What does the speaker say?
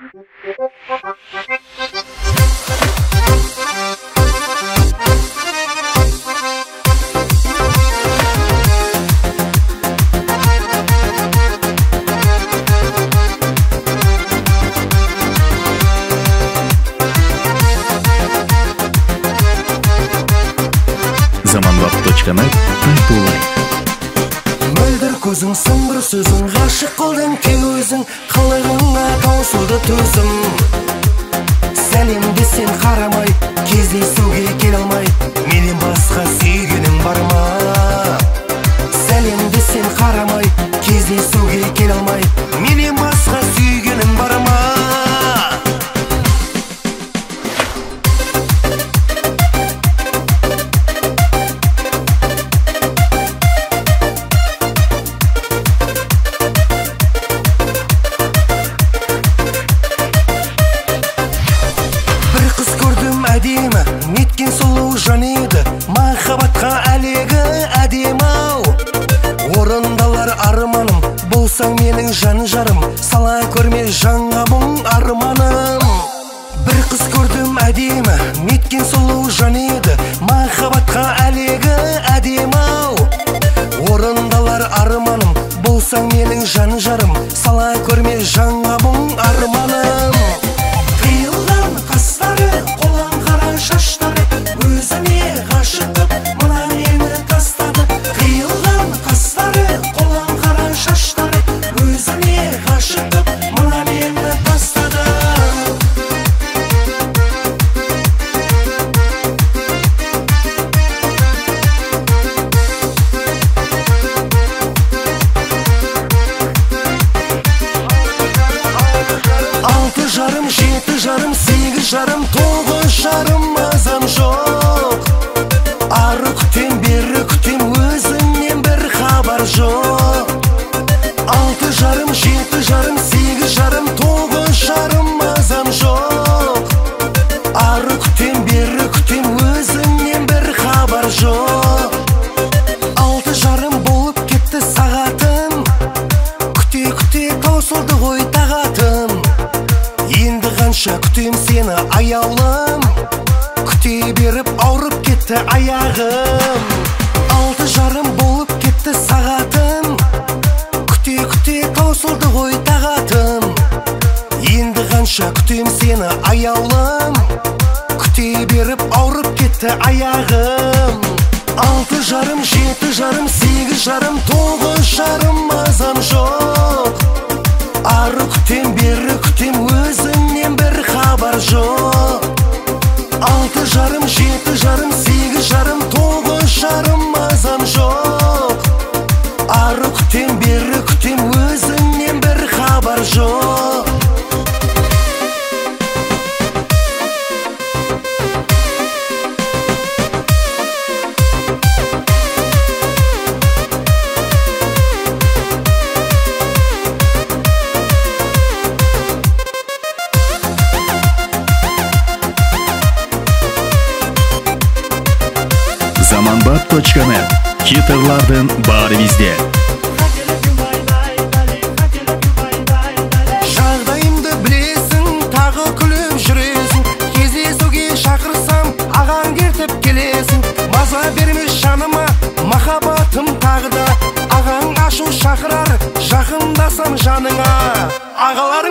Zamanbap.net Айтулай. Мөлдір көзің, сыңғыр сөзің, ғашық қылдың тек өзің, қылығыңа таусылды төзім. Сәлем десең қарамай, кездесуге келе алмай, менен басқа сүйгенің бар ма? Сәлем десең қарамай, кездесуге келе алмай, менен басқа сүйгенің бар ма? Әдемі, неткен сұлу жан еді, махаббатқа әлегі әдем-ау. Орындалар арманым, болсаң менің жан жарым, сала көрме жанға мұң арманым. Бір қыз көрдім әдемі, неткен сұлу жан еді, махаббатқа әлегі әдем-ау. Орындалар арманым, болсаң менің жан жарым, сала көрме жанға мұң арманым. Қиылған қастары, шаштары, өзіне ғашықтып, мына мені тастады. Қиылған қастары, қолан қара шаштары, өзіне ғашықтып, мына мені тастады. Алты жарым, жеті жарым, сегіз жарым, тоғыз жарым мазам жоқ. Ары күтем, бері күтем, өзіңнен бір хабар жоқ. Алты жарым, жеті жарым, сегіз жарым, тоғыз жарым мазам жоқ. Ары күтем, бері күтем, өзіңнен бір хабар жоқ. Алты жарым болып кетті сағатым, күте-күте таусылды ғой тағатым. Енді қанша күтем сені аяулым, күте беріп ауырып кетті аяғым. Алты жарым болып кетті сағатым, күте-күте таусылды ғой тағатым. Енді қанша күтем сені аяулым, күте беріп ауырып кетті аяғым. Алты жарым, жеті жарым, сегіз жарым, тоғыз жарым мазам жоқ. Ары күтем, бері күтем, өзіңнен бір хабар жоқ. Алты жарым, жеті жарым, сегіз жарым, тоғыз жарым мазам жоқ. Ары күтем, бері күтем, өзіңнен бір хабар жоқ. Zamanbap.net Читерлардың бары бізде. Жағдайымды білесің, тағы күліп жүресің, кездесуге шақырсам, ағаң ертіп келесің. Маза бермес жаныма, махаббатым тағы да, ағаң ашу шақырар, жақындасам жаныңа. Ағалар